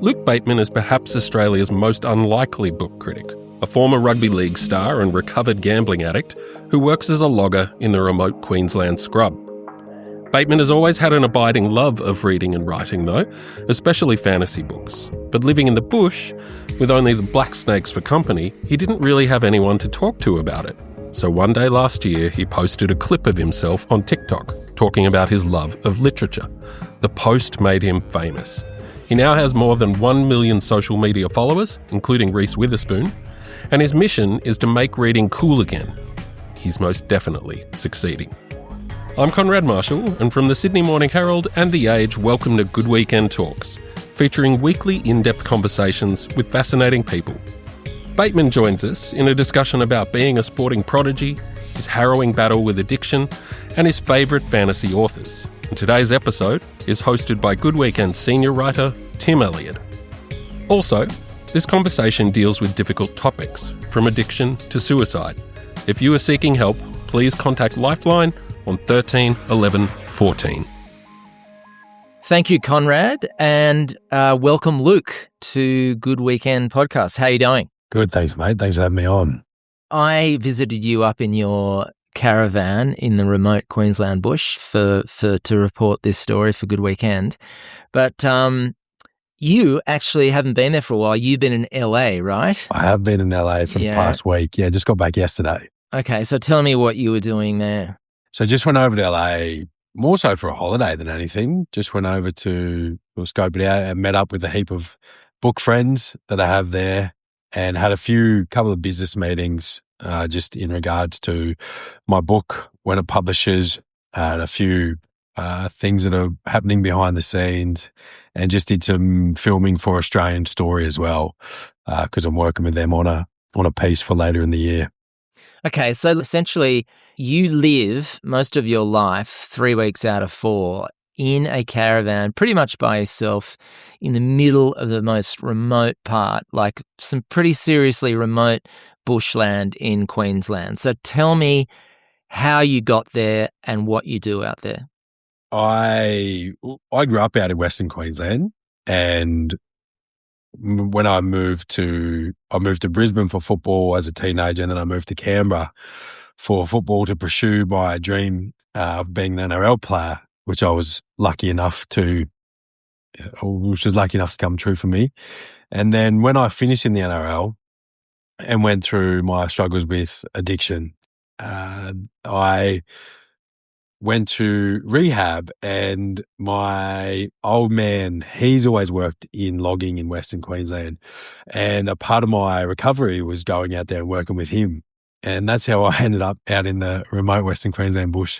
Luke Bateman is perhaps Australia's most unlikely book critic, a former rugby league star and recovered gambling addict who works as a logger in the remote Queensland scrub. Bateman has always had an abiding love of reading and writing though, especially fantasy books. But living in the bush, with only the black snakes for company, he didn't really have anyone to talk to about it. So one day last year, he posted a clip of himself on TikTok talking about his love of literature. The post made him famous. He now has more than 1 million social media followers, including Reese Witherspoon, and his mission is to make reading cool again. He's most definitely succeeding. I'm Conrad Marshall, and from the Sydney Morning Herald and The Age, welcome to Good Weekend Talks, featuring weekly in-depth conversations with fascinating people. Bateman joins us in a discussion about being a sporting prodigy, his harrowing battle with addiction, and his favourite fantasy authors. And today's episode is hosted by Good Weekend senior writer Tim Elliott. Also, this conversation deals with difficult topics, from addiction to suicide. If you are seeking help, please contact Lifeline on 13 11 14. Thank you, Conrad, and welcome, Luke, to Good Weekend Podcast. How are you doing? Good, thanks, mate. Thanks for having me on. I visited you up in your caravan in the remote Queensland bush to report this story for Good Weekend. But you actually haven't been there for a while. You've been in LA, right? I have been in LA for the past week. Yeah, just got back yesterday. Okay, so tell me what you were doing there. So just went over to LA, more so for a holiday than anything. Just went over to scope it out and met up with a heap of book friends that I have there and had a couple of business meetings just in regards to my book, when it publishes, and a few things that are happening behind the scenes, and just did some filming for Australian Story as well, because I'm working with them on a piece for later in the year. Okay, so essentially you live most of your life 3 weeks out of 4 in a caravan, pretty much by yourself, in the middle of the most remote part, like some pretty seriously remote bushland in Queensland. So tell me how you got there and what you do out there. I grew up out in Western Queensland, and when I moved to Brisbane for football as a teenager, and then I moved to Canberra for football to pursue my dream of being an NRL player, which was lucky enough to come true for me. And then when I finished in the NRL and went through my struggles with addiction, I went to rehab, and my old man, he's always worked in logging in Western Queensland, and a part of my recovery was going out there and working with him. And that's how I ended up out in the remote Western Queensland bush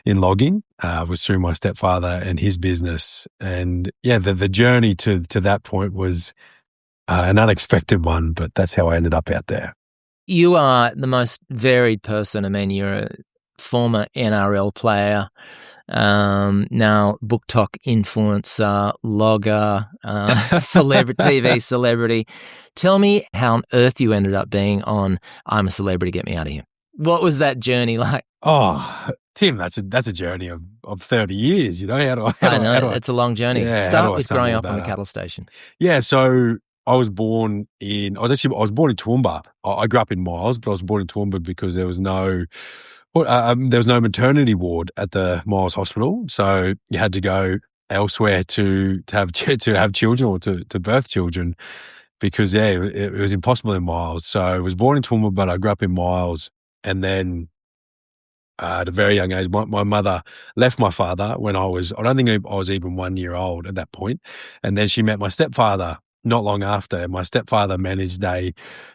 in logging, was through my stepfather and his business. And yeah, the journey to that point was an unexpected one, but that's how I ended up out there. You are the most varied person. I mean, you're a former NRL player, now book talk influencer, logger, TV celebrity. Tell me how on earth you ended up being on I'm a Celebrity, Get Me Out of Here. What was that journey like? Oh, Tim, that's a journey of 30 years, you know. I know, it's a long journey. Yeah, Start with growing up on a cattle station. Yeah, so I was born in Toowoomba. I grew up in Miles, but I was born in Toowoomba because there was no maternity ward at the Miles Hospital, so you had to go elsewhere to have children or to birth children, because it was impossible in Miles. So I was born in Toowoomba, but I grew up in Miles, and then at a very young age, my mother left my father when I don't think I was even 1 year old at that point, and then she met my stepfather not long after. And my stepfather managed a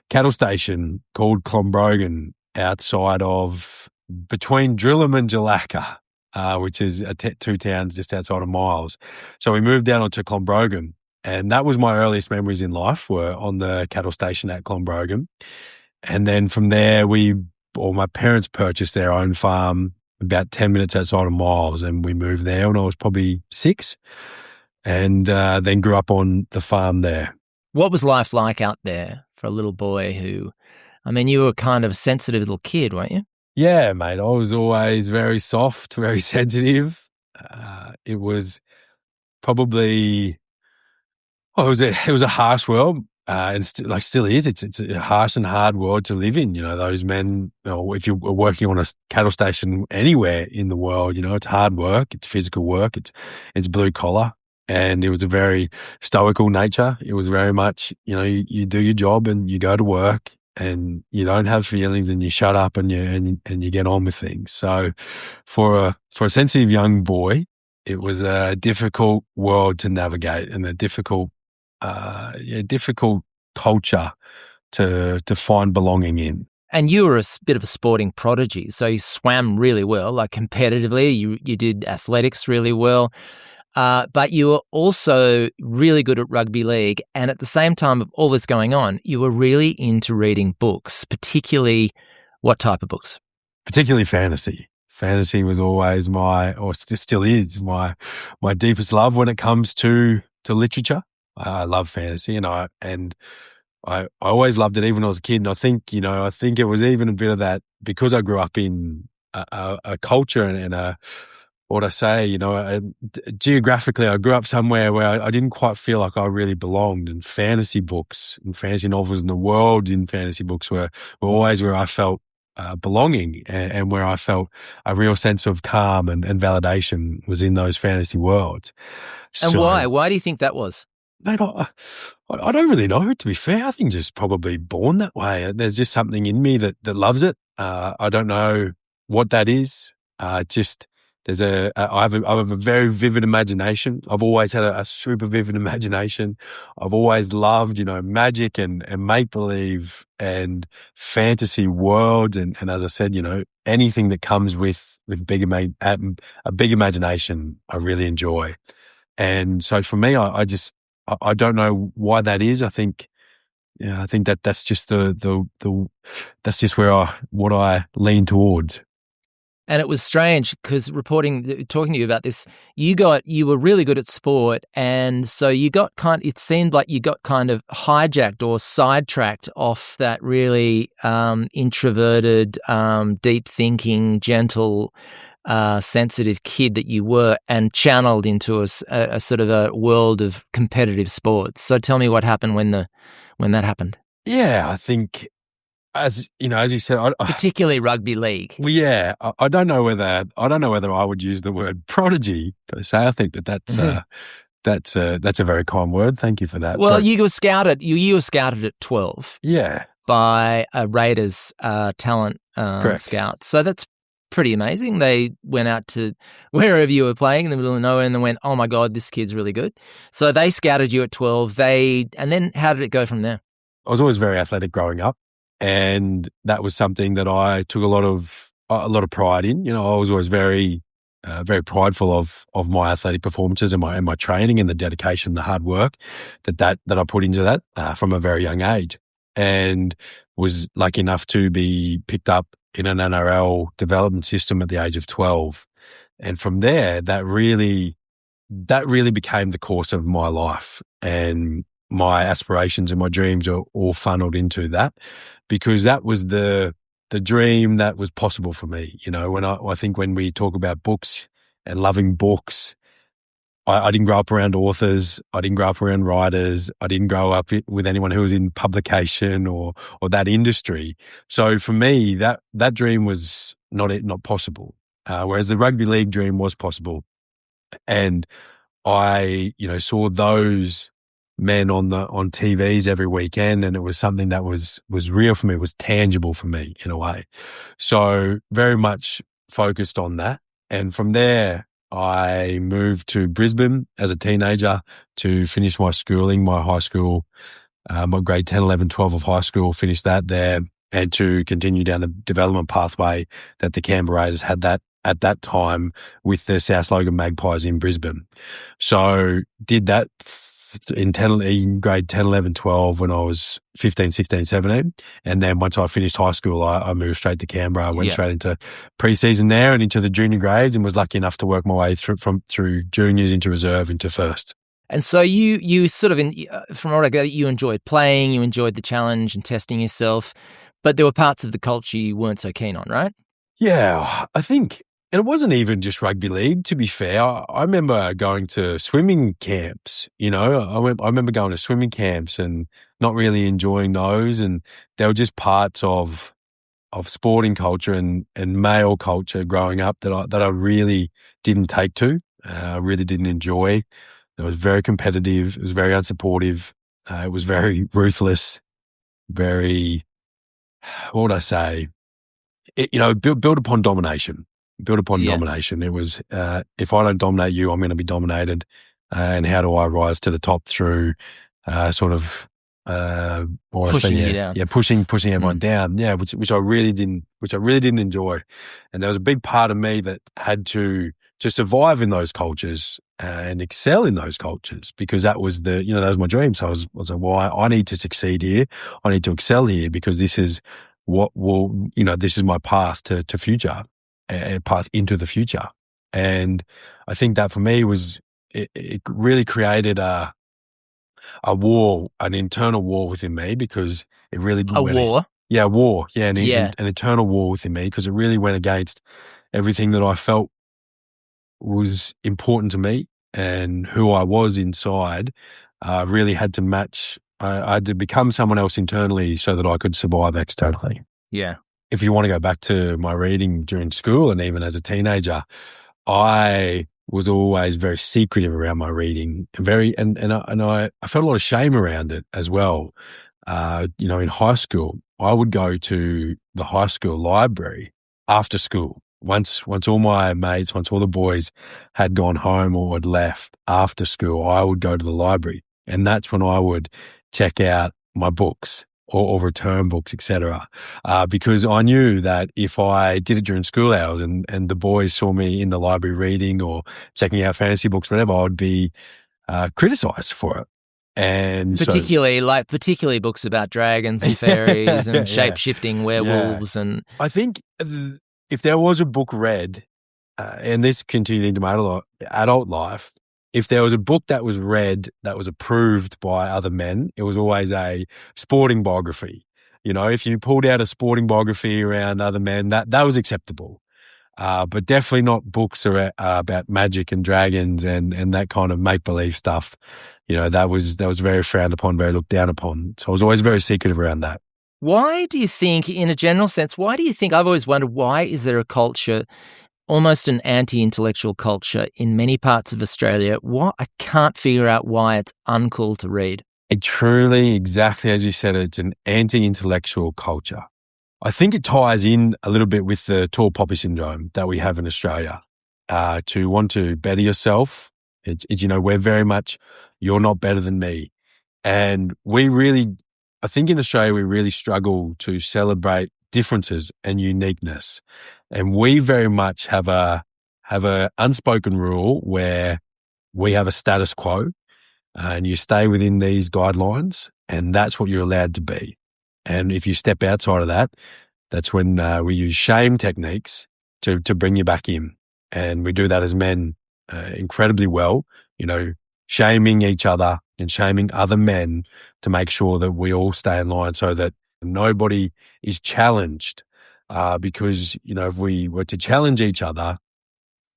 cattle station called Clombrogan outside of between Drillham and Jalaka, which is two towns just outside of Miles. So we moved down onto Clombrogan, and that was my earliest memories in life, were on the cattle station at Clombrogan. And then from there, my parents purchased their own farm about 10 minutes outside of Miles, and we moved there when I was probably 6, and then grew up on the farm there. What was life like out there for a little boy who, I mean, you were kind of a sensitive little kid, weren't you? Yeah, mate. I was always very soft, very sensitive. It was probably Oh, it was a harsh world, and still is. It's a harsh and hard world to live in. Those men. If you're working on a cattle station anywhere in the world, it's hard work, it's physical work, it's blue collar, and it was a very stoical nature. It was very much, you do your job and you go to work, and you don't have feelings, and you shut up and you get on with things. So, for a sensitive young boy, it was a difficult world to navigate and a difficult culture to find belonging in. And you were a bit of a sporting prodigy, so you swam really well, like competitively. You did athletics really well, but you were also really good at rugby league. And at the same time of all this going on, you were really into reading books, particularly what type of books? Particularly fantasy. Fantasy was always still is my deepest love when it comes to literature. I love fantasy, and I always loved it, even when I was a kid. And I think it was even a bit of that because I grew up in a culture and geographically, I grew up somewhere where I didn't quite feel like I really belonged. And fantasy books and fantasy novels and the world in fantasy books were always where I felt belonging, and where I felt a real sense of calm and validation was in those fantasy worlds. And why? Why do you think that was? Mate, I don't really know, to be fair. I think just probably born that way. There's just something in me that loves it. I don't know what that is. I have a very vivid imagination. I've always had a super vivid imagination. I've always loved, magic and make-believe and fantasy worlds. And as I said, anything that comes with a big imagination, I really enjoy. And so for me, I don't know why that is. I think that's just that's just what I lean towards. And it was strange because talking to you about this, you were really good at sport, and so it seemed like you got kind of hijacked or sidetracked off that really introverted, deep thinking, gentle, sensitive kid that you were, and channeled into a sort of a world of competitive sports. So tell me what happened when that happened. Yeah, I think, as you said, particularly rugby league. Well, yeah, I don't know whether I would use the word prodigy per se. I think that's a very kind word. Thank you for that. Well, you were scouted. You were scouted at 12. Yeah, by a Raiders talent Correct. scout. So that's pretty amazing. They went out to wherever you were playing in the middle of nowhere and they went, oh my God, this kid's really good. So they scouted you at 12. And then how did it go from there? I was always very athletic growing up, and that was something that I took a lot of pride in. I was always very prideful of my athletic performances and my training and the dedication, the hard work that I put into that from a very young age, and was lucky enough to be picked up in an NRL development system at the age of 12. And from there, that really became the course of my life, and my aspirations and my dreams are all funneled into that, because that was the dream that was possible for me. I think when we talk about books and loving books, I didn't grow up around authors. I didn't grow up around writers. I didn't grow up with anyone who was in publication or that industry. So for me, that dream was not possible. Whereas the rugby league dream was possible. And I, saw those men on TVs every weekend, and it was something that was real for me. It was tangible for me in a way. So very much focused on that. And from there, I moved to Brisbane as a teenager to finish my schooling, my high school, my grade 10, 11, 12 of high school, finished that there, and to continue down the development pathway that the Canberra Raiders had that at that time with the South Logan Magpies in Brisbane. So did that in grade 10, 11, 12 when I was 15, 16, 17. And then once I finished high school, I moved straight to Canberra. I went straight into pre-season there and into the junior grades, and was lucky enough to work my way through juniors into reserve into first. And so you sort of, from what I gather, you enjoyed playing, you enjoyed the challenge and testing yourself, but there were parts of the culture you weren't so keen on, right? Yeah, I think And it wasn't even just rugby league, to be fair. I remember going to swimming camps, I remember going to swimming camps and not really enjoying those. And they were just parts of sporting culture and male culture growing up that I really didn't take to. I really didn't enjoy. It was very competitive. It was very unsupportive. It was very ruthless, very, what would I say? Built upon domination. Domination. It was, if I don't dominate you, I'm going to be dominated. And how do I rise to the top through pushing you down. Yeah, pushing everyone down. Yeah, which I really didn't enjoy. And there was a big part of me that had to survive in those cultures and excel in those cultures, because that was that was my dream. So I was like, well, I need to succeed here. I need to excel here, because this is this is my path to future, a path into the future. And I think that for me it really created a war, an internal war within me, because it really war. Yeah, war. Yeah, an internal war within me, because it really went against everything that I felt was important to me, and who I was inside. Really had to match. I had to become someone else internally so that I could survive externally. Yeah. If you want to go back to my reading during school and even as a teenager, I was always very secretive around my reading, and I felt a lot of shame around it as well. In high school, I would go to the high school library after school. Once all my mates, once all the boys had gone home or had left after school, I would go to the library, and that's when I would check out my books or return books, etc. Because I knew that if I did it during school hours and the boys saw me in the library reading or checking out fantasy books, whatever, I would be criticized for it. And particularly books about dragons and fairies and shape-shifting werewolves. And I think if there was a book read, and this continued into my adult life, if there was a book that was read that was approved by other men, it was always a sporting biography. If you pulled out a sporting biography around other men, that was acceptable. But definitely not books about magic and dragons and that kind of make-believe stuff. That was very frowned upon, very looked down upon. So I was always very secretive around that. Why do you think, in a general sense, I've always wondered, why is there a culture, almost an anti-intellectual culture in many parts of Australia? I can't figure out why it's uncool to read. It truly, exactly as you said, it's an anti-intellectual culture. I think it ties in a little bit with the tall poppy syndrome that we have in Australia. To want to better yourself, it's we're very much, you're not better than me. And I think in Australia, we really struggle to celebrate differences and uniqueness. And we very much have a unspoken rule where we have a status quo, and you stay within these guidelines, and that's what you're allowed to be. And if you step outside of that, that's when we use shame techniques to bring you back in. And we do that as men incredibly well, shaming each other and shaming other men to make sure that we all stay in line so that nobody is challenged. Because, if we were to challenge each other,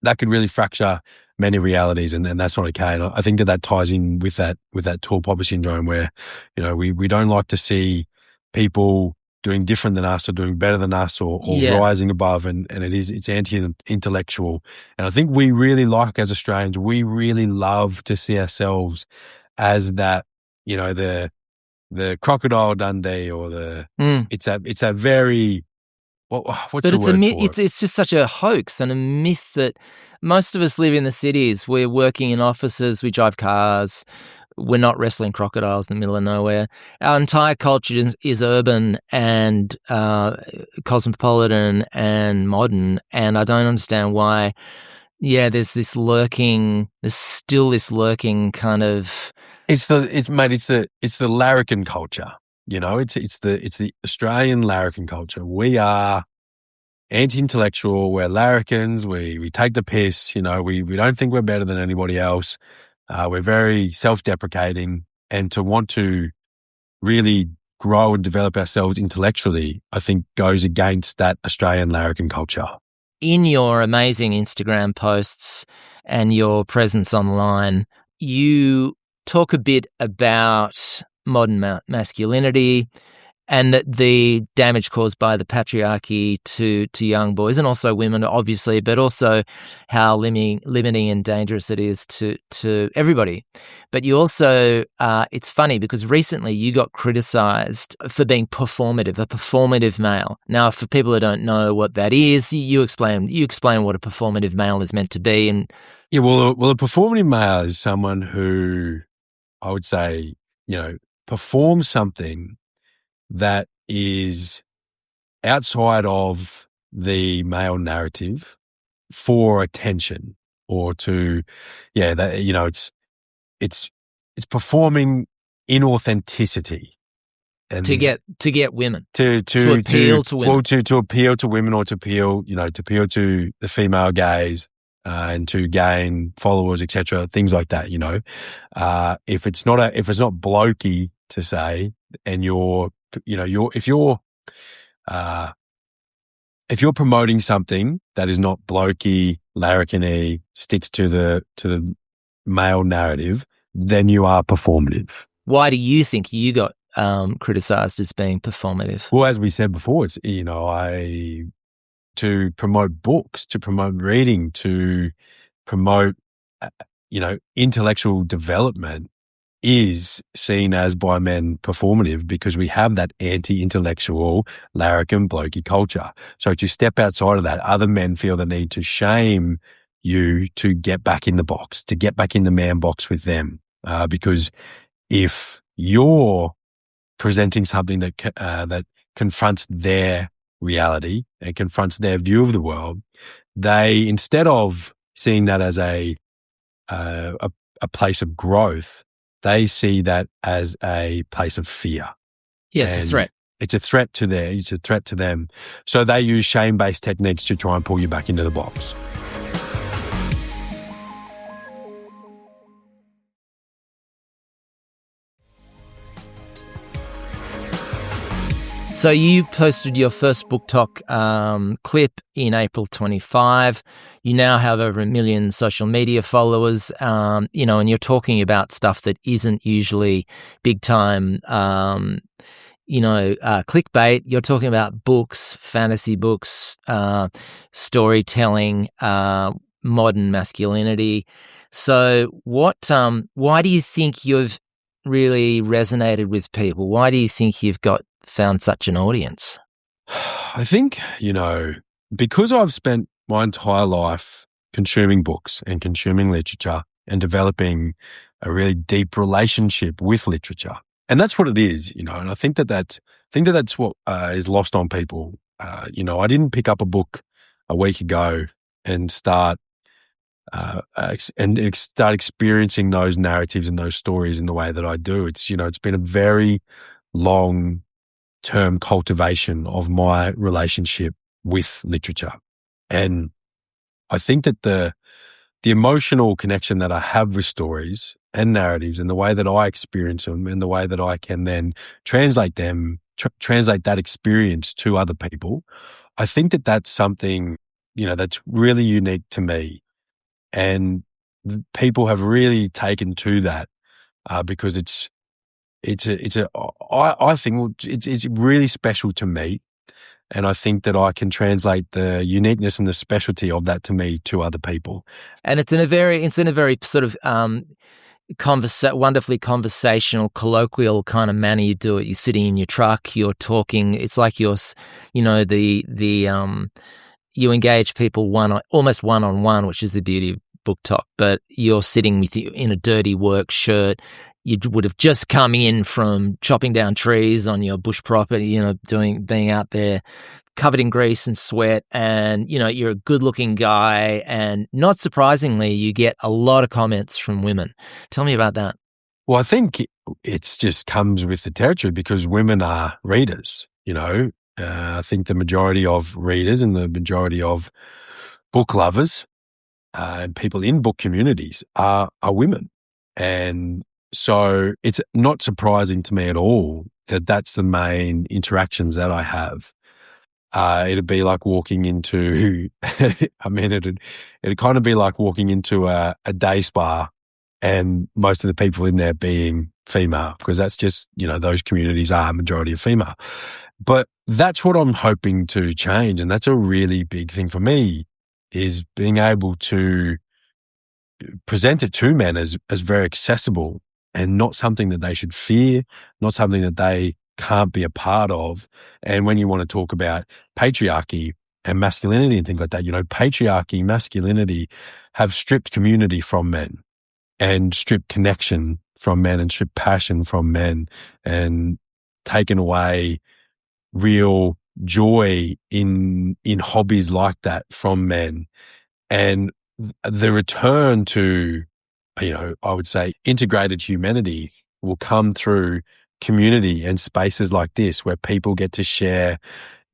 that could really fracture many realities, and that's not okay. And I think that ties in with that tall poppy syndrome where, we don't like to see people doing different than us or doing better than us or rising above, and it's anti-intellectual. And I think we really as Australians, we really love to see ourselves as that, the crocodile Dundee or it's that very, what's the word for it? It's just such a hoax and a myth that most of us live in the cities. We're working in offices, we drive cars, we're not wrestling crocodiles in the middle of nowhere. Our entire culture is urban and cosmopolitan and modern, and I don't understand why. Yeah, there's still this lurking kind of. It's the larrikin culture. It's the Australian larrikin culture. We are anti-intellectual. We're larrikins. We take the piss. We don't think we're better than anybody else. We're very self-deprecating, and to want to really grow and develop ourselves intellectually, I think goes against that Australian larrikin culture. in your amazing Instagram posts and your presence online, you talk a bit about modern masculinity and that the damage caused by the patriarchy to young boys and also women, obviously, but also how limiting and dangerous it is to everybody. But you also, it's funny because recently you got criticised for being performative, a performative male. Now, for people who don't know what that is, you explain what a performative male is meant to be. And yeah, well, a performative male is someone who I would say, performs something that is outside of the male narrative for attention or to, it's performing inauthenticity and to get women, to appeal to women. Well, to appeal to women or to appeal to the female gaze. And to gain followers, etc., things like that. If it's not blokey to say, and if you're promoting something that is not blokey, larrikiny, sticks to the male narrative, then you are performative. Why do you think you got criticised as being performative? Well, as we said before, it's to promote books, to promote reading, to promote, intellectual development is seen as by men performative because we have that anti-intellectual larrikin blokey culture. So to step outside of that, other men feel the need to shame you to get back in the box, to get back in the man box with them. Because if you're presenting something that confronts their reality and confronts their view of the world, they, instead of seeing that as a place of growth, they see that as a place of fear. Yeah, it's a threat. It's a threat to them. So they use shame-based techniques to try and pull you back into the box. So you posted your first Book Talk clip in April 25. You now have over 1 million social media followers, and you're talking about stuff that isn't usually big time, clickbait. You're talking about books, fantasy books, storytelling, modern masculinity. So why do you think you've really resonated with people? Why do you think you've found such an audience? I think, because I've spent my entire life consuming books and consuming literature and developing a really deep relationship with literature. And that's what it is, and I think that's what is lost on people. I didn't pick up a book a week ago and start experiencing those narratives and those stories in the way that I do. It's been a very long-term cultivation of my relationship with literature. And I think that the emotional connection that I have with stories and narratives and the way that I experience them and the way that I can then translate that experience to other people, I think that that's something, that's really unique to me. And people have really taken to that because I think it's really special to me. And I think that I can translate the uniqueness and the specialty of that to me to other people. And it's in a very sort of wonderfully conversational, colloquial kind of manner you do it. You're sitting in your truck, you're talking. It's like you engage people almost one-on-one, which is the beauty of Book Talk. But you're sitting with you in a dirty work shirt. You would have just come in from chopping down trees on your bush property, being out there covered in grease and sweat, and, you're a good-looking guy, and not surprisingly, you get a lot of comments from women. Tell me about that. Well, I think it just comes with the territory because women are readers, I think the majority of readers and the majority of book lovers and people in book communities are women. And so it's not surprising to me at all that that's the main interactions that I have. It'd be like walking into, I mean, it'd kind of be like walking into a day spa and most of the people in there being female, because that's just, those communities are a majority of female. But that's what I'm hoping to change. And that's a really big thing for me, is being able to present it to men as very accessible and not something that they should fear, not something that they can't be a part of. And when you want to talk about patriarchy and masculinity and things like that, patriarchy, masculinity have stripped community from men and stripped connection from men and stripped passion from men and taken away real joy in hobbies like that from men. And the return to, I would say, integrated humanity will come through community and spaces like this, where people get to share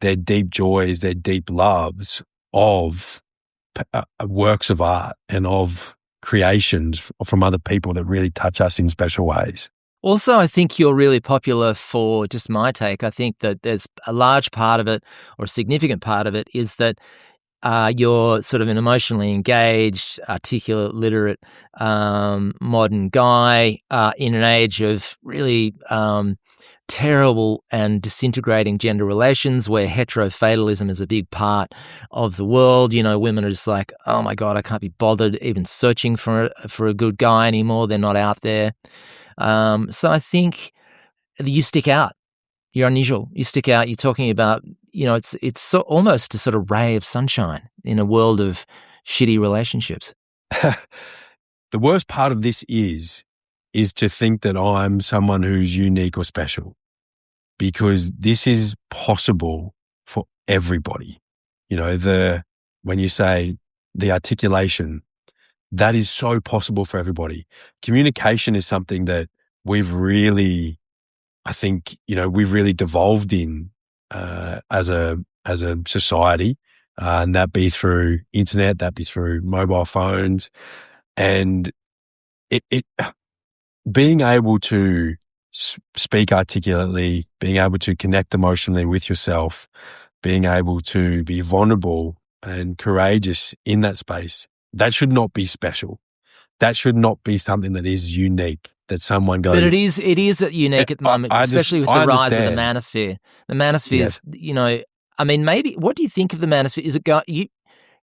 their deep joys, their deep loves of works of art and of creations from other people that really touch us in special ways. Also, I think you're really popular for, just my take, I think that there's a large part of it, or a significant part of it, is that you're sort of an emotionally engaged, articulate, literate, modern guy in an age of really terrible and disintegrating gender relations, where heterofatalism is a big part of the world. Women are just like, oh my God, I can't be bothered even searching for a good guy anymore. They're not out there. So I think you stick out. You're unusual. You stick out. You're talking about, it's almost a sort of ray of sunshine in a world of shitty relationships. The worst part of this is to think that I'm someone who's unique or special, because this is possible for everybody. When you say the articulation, that is so possible for everybody. Communication is something that we've really, I think, we've really devolved in as a society, and that be through internet, that be through mobile phones, and it being able to speak articulately, being able to connect emotionally with yourself, being able to be vulnerable and courageous in that space, that should not be special. That should not be something that is unique, that someone goes. But it is unique at the moment, especially with the rise of the manosphere. The manosphere is, maybe, what do you think of the manosphere? Is it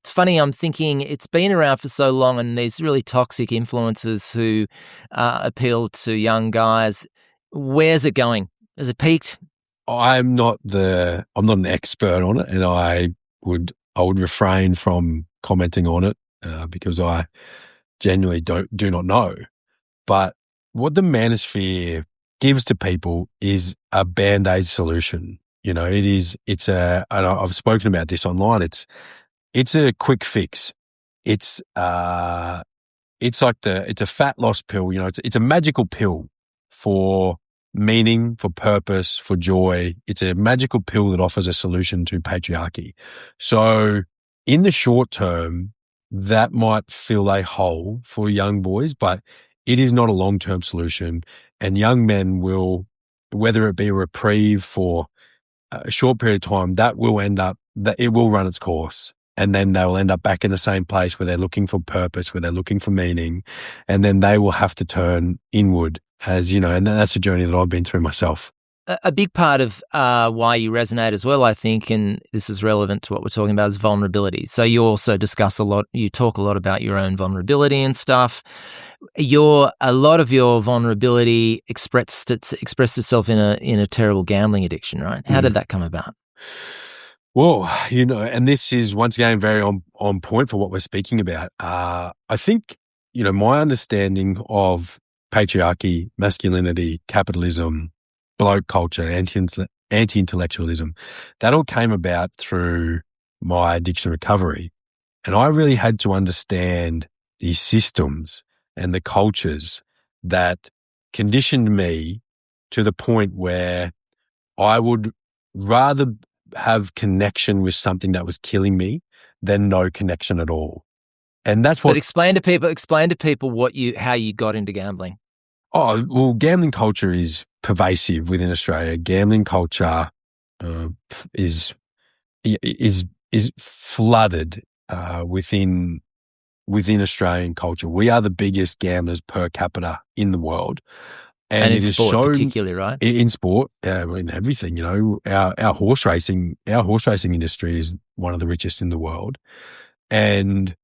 it's funny, I'm thinking it's been around for so long, and these really toxic influencers who appeal to young guys. Where's it going? Has it peaked? I'm not an expert on it, and I would refrain from commenting on it because I genuinely do not know. But what the manosphere gives to people is a Band-Aid solution. And I've spoken about this online. It's a quick fix. It's a fat loss pill. It's a magical pill for meaning, for purpose, for joy. It's a magical pill that offers a solution to patriarchy. So in the short term, that might fill a hole for young boys, but it is not a long-term solution. And young men will, whether it be a reprieve for a short period of time, that it will run its course. And then they will end up back in the same place where they're looking for purpose, where they're looking for meaning. And then they will have to turn inward, and that's a journey that I've been through myself. A big part of why you resonate as well, I think, and this is relevant to what we're talking about, is vulnerability. So you also you talk a lot about your own vulnerability and stuff. A lot of your vulnerability expressed itself in a terrible gambling addiction, right? How did that come about? Well, and this is once again very on point for what we're speaking about. I think, my understanding of patriarchy, masculinity, capitalism, bloke culture, anti-intellectualism, that all came about through my addiction recovery. And I really had to understand the systems and the cultures that conditioned me to the point where I would rather have connection with something that was killing me than no connection at all. And that's what. But explain to people how you got into gambling. Oh, well, gambling culture is pervasive within Australia. Gambling culture is is flooded within Australian culture. We are the biggest gamblers per capita in the world. And in it is sport shown, particularly, right? In sport, in everything, you know, our horse racing industry is one of the richest in the world. And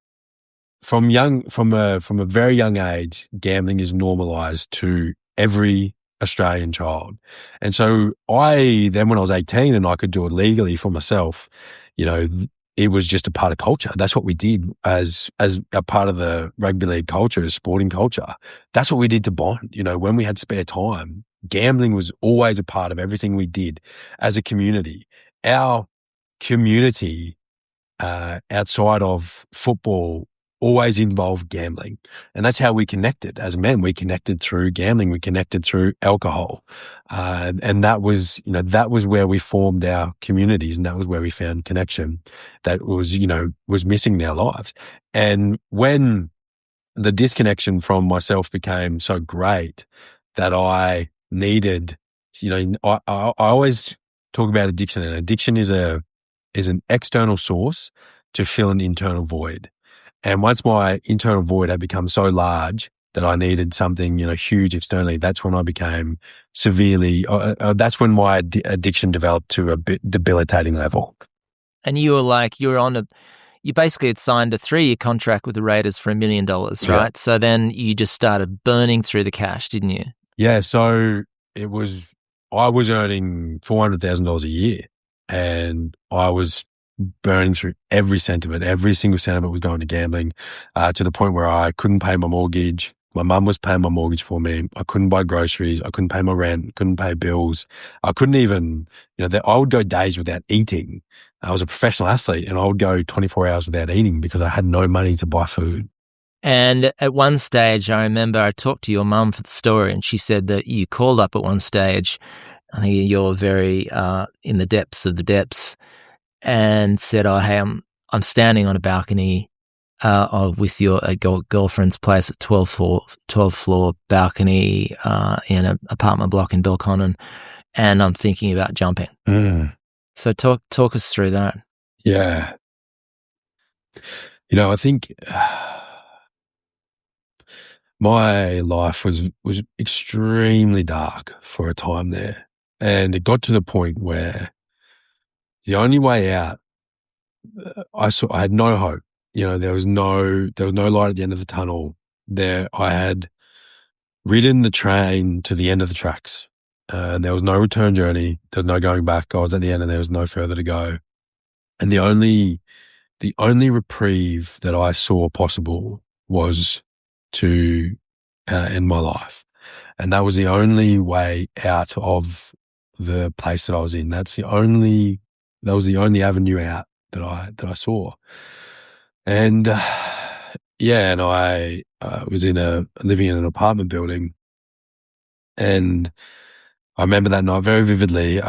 from a very young age, gambling is normalized to every Australian child. And so when I was 18 and I could do it legally for myself, you know, it was just a part of culture. That's what we did as a part of the rugby league culture, sporting culture. That's what we did to bond. You know, when we had spare time, gambling was always a part of everything we did as a community. Our community, outside of football, always involved gambling. And that's how we connected as men. We connected through gambling. We connected through alcohol. And that was where we formed our communities, and that was where we found connection that was missing in our lives. And when the disconnection from myself became so great that I needed, I always talk about addiction, and addiction is an external source to fill an internal void. And once my internal void had become so large that I needed something, huge externally, that's when I became that's when my addiction developed to a bit debilitating level. And you were you basically had signed a 3-year contract with the Raiders for $1 million, right? Yeah. So then you just started burning through the cash, didn't you? Yeah. So I was earning $400,000 a year, and I was burning through every cent of it. Every single cent of it was going to gambling, to the point where I couldn't pay my mortgage. My mum was paying my mortgage for me. I couldn't buy groceries. I couldn't pay my rent, couldn't pay bills. I couldn't even, I would go days without eating. I was a professional athlete, and I would go 24 hours without eating because I had no money to buy food. And at one stage, I remember I talked to your mum for the story, and she said that you called up at one stage, I think you're very in the depths of the depths, and said, "Oh, hey, I'm standing on a balcony with your girlfriend's place at 12th floor balcony in an apartment block in Belconnen, and I'm thinking about jumping." So talk us through that. Yeah. I think my life was extremely dark for a time there, and it got to the point where the only way out, I had no hope. There was no light at the end of the tunnel. I had ridden the train to the end of the tracks, and there was no return journey. There was no going back. I was at the end, and there was no further to go. And the only reprieve that I saw possible was to end my life, and that was the only way out of the place that I was in. That was the only avenue out that I saw. And and I was living in an apartment building, and I remember that night very vividly.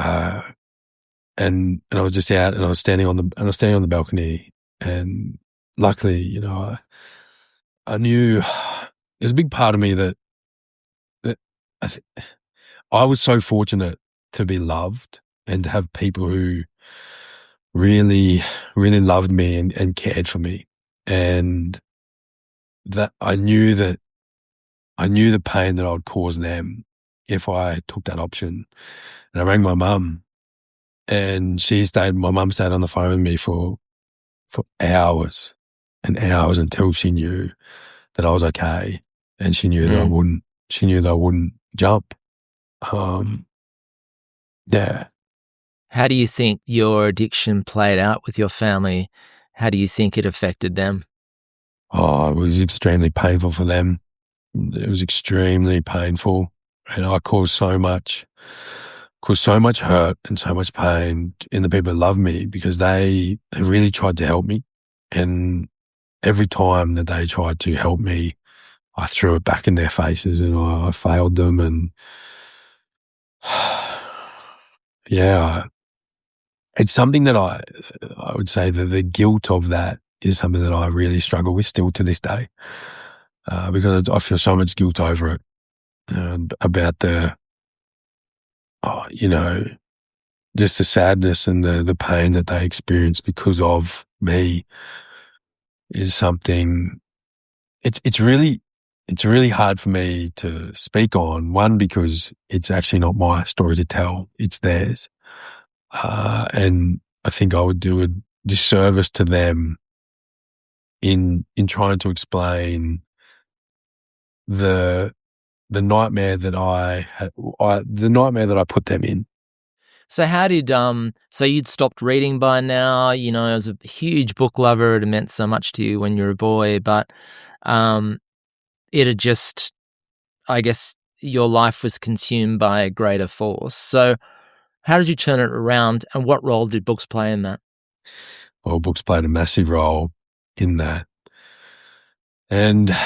And I was just out, and I was standing on the balcony, and luckily, I knew there's a big part of me that I was so fortunate to be loved and to have people who really, really loved me and cared for me. And that I knew the pain that I would cause them if I took that option. And I rang my mum, and my mum stayed on the phone with me for hours and hours until she knew that I was okay. And she knew that I wouldn't jump. Yeah. How do you think your addiction played out with your family? How do you think it affected them? Oh, it was extremely painful for them. It was extremely painful, and I caused so much hurt and so much pain in the people who love me, because they really tried to help me. And every time that they tried to help me, I threw it back in their faces, and I failed them. And it's something that I would say that the guilt of that is something that I really struggle with still to this day, because I feel so much guilt over it, about just the sadness and the pain that they experience because of me is something. It's really hard for me to speak on. One, because it's actually not my story to tell; it's theirs, and I think I would do a disservice to them in trying to explain the nightmare that the nightmare that I put them in. So how did so you'd stopped reading by now, you know, as a huge book lover, it meant so much to you when you were a boy, but it had just, I guess your life was consumed by a greater force. So how did you turn it around, and what role did books play in that? Well, books played a massive role in that. And,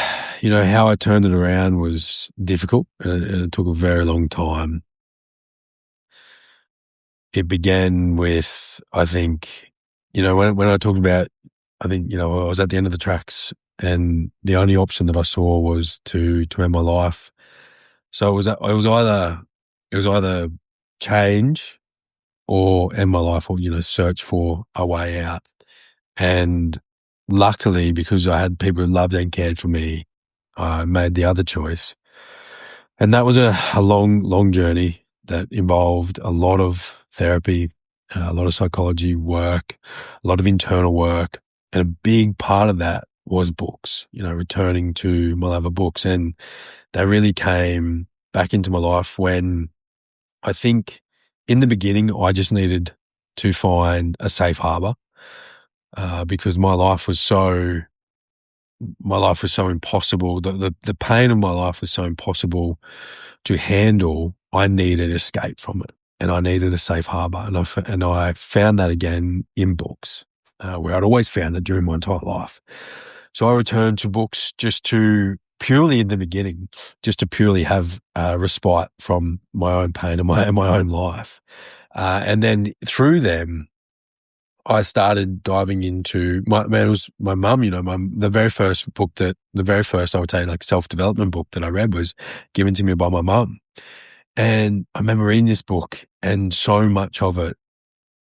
you know, how I turned it around was difficult, and it took a very long time. It began with, I think, you know, when I talked about, I think, you know, I was at the end of the tracks and the only option that I saw was to end my life. So it was either change or end my life, or, you know, search for a way out. And luckily, because I had people who loved and cared for me, I made the other choice. And that was a long journey that involved a lot of therapy, a lot of psychology work, a lot of internal work. And a big part of that was books, you know, returning to my love of books. And they really came back into my life when I think in the beginning, I just needed to find a safe harbor, because my life was so impossible. The pain of my life was so impossible to handle. I needed escape from it, and I needed a safe harbor. And I found that again in books, where I'd always found it during my entire life. So I returned to books just to purely in the beginning, just to purely have respite from my own pain and my own life. And then through them, I started diving into it was my mum, you know, the very first I would say like self-development book that I read was given to me by my mum. And I remember reading this book, and so much of it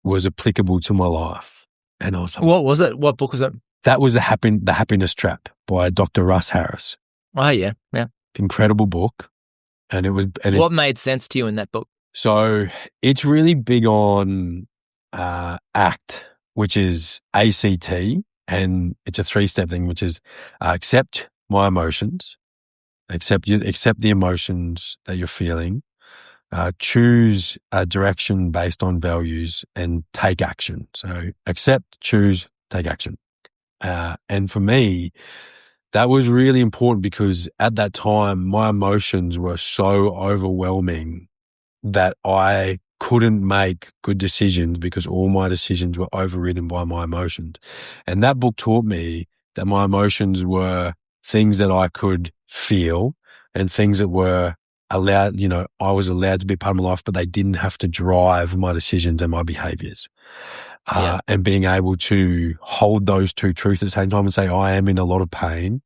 was applicable to my life. And I was like, what was it? What book was it? That was The Happiness Trap by Dr. Russ Harris. Oh, yeah. Incredible book. And what made sense to you in that book? So it's really big on ACT, which is ACT, and it's a 3-step thing, which is accept my emotions, accept the emotions that you're feeling, choose a direction based on values, and take action. So accept, choose, take action. And for me, that was really important because at that time, my emotions were so overwhelming that I couldn't make good decisions because all my decisions were overridden by my emotions. And that book taught me that my emotions were things that I could feel and things that were allowed, you know, I was allowed to be part of my life, but they didn't have to drive my decisions and my behaviors. And being able to hold those two truths at the same time and say, I am in a lot of pain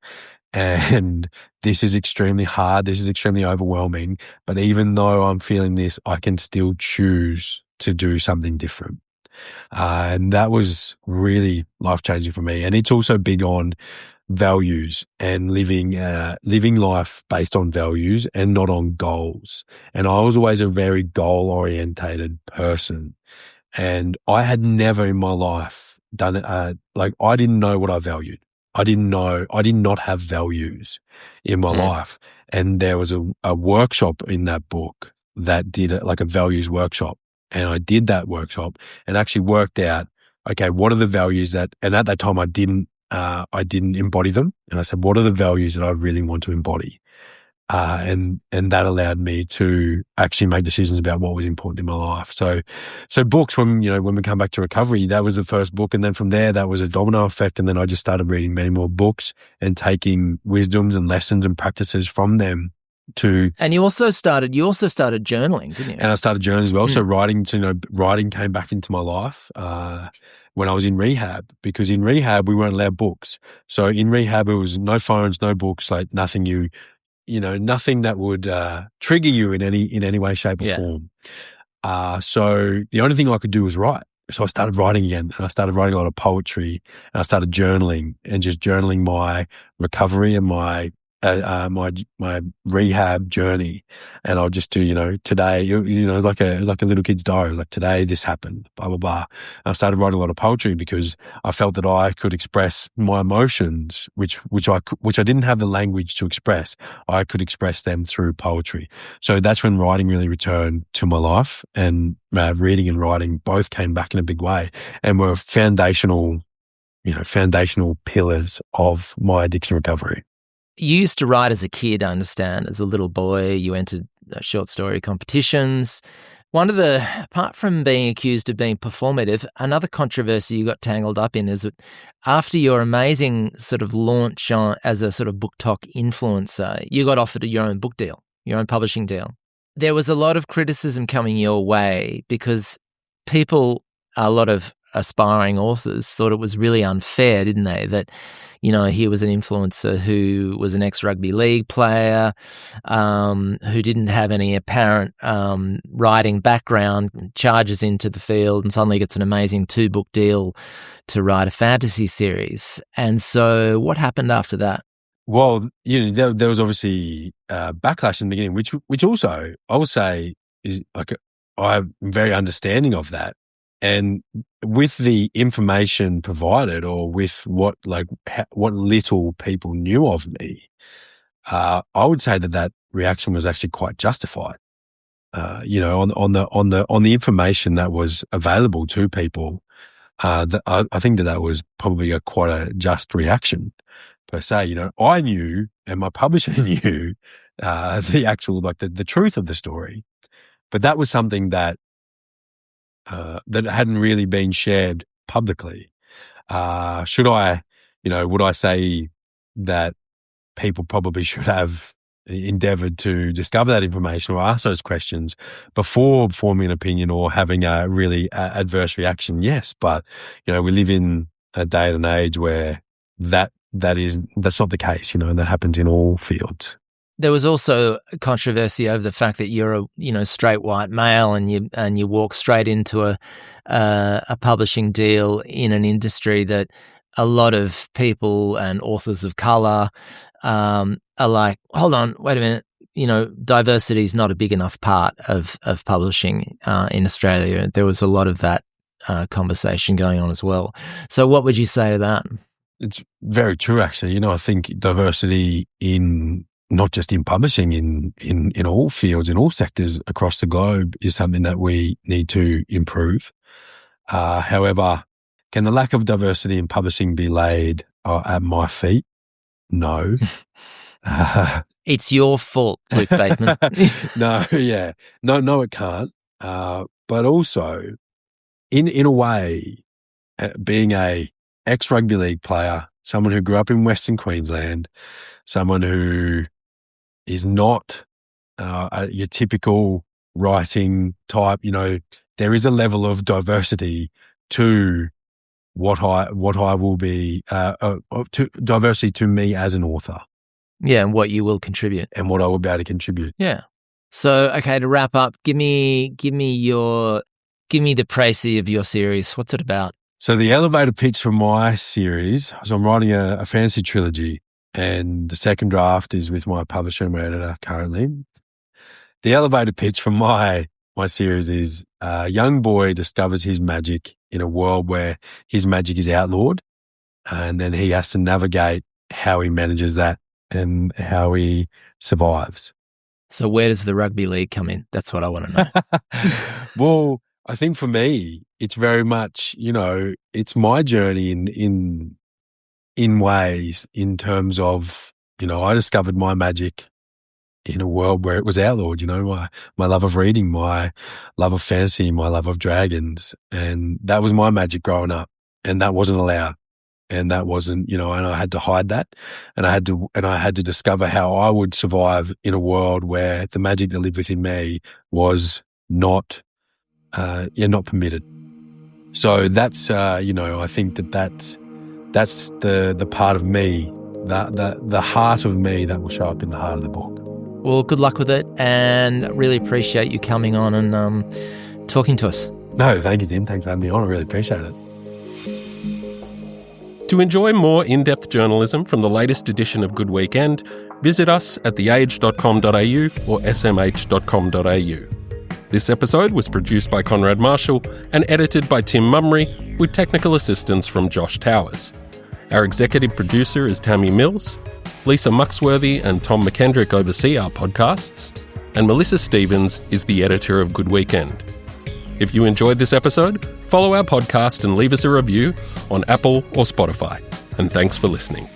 and this is extremely hard. This is extremely overwhelming. But even though I'm feeling this, I can still choose to do something different. And that was really life-changing for me. And it's also big on values and living life based on values and not on goals. And I was always a very goal-orientated person. And I had never in my life done it. I didn't know what I valued. I did not have values in my life. And there was a workshop in that book that did like a values workshop. And I did that workshop and actually worked out, okay, what are the values and at that time I didn't embody them. And I said, what are the values that I really want to embody? And that allowed me to actually make decisions about what was important in my life. So books, when we come back to recovery, that was the first book. And then from there, that was a domino effect. And then I just started reading many more books and taking wisdoms and lessons and practices from them and you also started journaling, didn't you? And I started journaling as well. So writing came back into my life, when I was in rehab, because in rehab, we weren't allowed books. So in rehab, it was no phones, no books, like nothing nothing that would trigger you in any way, shape or form. So the only thing I could do was write. So I started writing again, and I started writing a lot of poetry, and I started journaling and just journaling my recovery and my rehab journey. And I'll just do, today, it was like a little kid's diary. It was like, today this happened, blah, blah, blah. And I started writing a lot of poetry because I felt that I could express my emotions, which I didn't have the language to express. I could express them through poetry. So that's when writing really returned to my life, and reading and writing both came back in a big way and were foundational pillars of my addiction recovery. You used to write as a kid, I understand. As a little boy, you entered short story competitions. Apart from being accused of being performative, another controversy you got tangled up in is that after your amazing sort of launch as a sort of book talk influencer, you got offered your own book deal, your own publishing deal. There was a lot of criticism coming your way because a lot of aspiring authors thought it was really unfair, didn't they? That, he was an influencer who was an ex-rugby league player, who didn't have any apparent writing background, charges into the field and suddenly gets an amazing 2-book deal to write a fantasy series. And so what happened after that? Well, there was obviously backlash in the beginning, which also I would say is like, I'm very understanding of that. And with the information provided, or with what little people knew of me, I would say that reaction was actually quite justified. On the information that was available to people, I think that was probably quite a just reaction per se. I knew, and my publisher knew the actual the truth of the story, but that was something that hadn't really been shared publicly. Would I say that people probably should have endeavored to discover that information or ask those questions before forming an opinion or having a really adverse reaction? Yes, but we live in a day and an age where that's not the case, and that happens in all fields. There was also controversy over the fact that you're a straight white male and you walk straight into a publishing deal in an industry that a lot of people and authors of colour are like, hold on, wait a minute, diversity is not a big enough part of publishing in Australia. There was a lot of that conversation going on as well. So what would you say to that? It's very true, actually. I think diversity not just in publishing, in all fields, in all sectors across the globe is something that we need to improve. However, can the lack of diversity in publishing be laid at my feet? No. It's your fault, Luke Bateman. No, yeah. No, it can't. But also, in a way, being a ex-rugby league player, someone who grew up in Western Queensland, someone who is not your typical writing type, there is a level of diversity to what I will be, to diversity to me as an author. Yeah, and what you will contribute. And what I will be able to contribute. Yeah. So, okay, to wrap up, give me the précis of your series. What's it about? So the elevator pitch for my series, so I'm writing a fantasy trilogy, and the second draft is with my publisher and my editor currently. The elevator pitch for my series is a young boy discovers his magic in a world where his magic is outlawed, and then he has to navigate how he manages that and how he survives. So where does the rugby league come in? That's what I want to know. Well, I think for me, it's very much, it's my journey in ways, in terms of, I discovered my magic in a world where it was outlawed, my love of reading, my love of fantasy, my love of dragons. And that was my magic growing up, and that wasn't allowed. And that wasn't, and I had to hide that, and I had to discover how I would survive in a world where the magic that lived within me was not permitted. So that's, I think that's the part of me, the heart of me that will show up in the heart of the book. Well, good luck with it, and really appreciate you coming on and talking to us. No, thank you, Tim. Thanks for having me on. I really appreciate it. To enjoy more in-depth journalism from the latest edition of Good Weekend, visit us at theage.com.au or smh.com.au. This episode was produced by Conrad Marshall and edited by Tim Mummery, with technical assistance from Josh Towers. Our executive producer is Tammy Mills. Lisa Muxworthy and Tom McKendrick oversee our podcasts, and Melissa Stevens is the editor of Good Weekend. If you enjoyed this episode, follow our podcast and leave us a review on Apple or Spotify. And thanks for listening.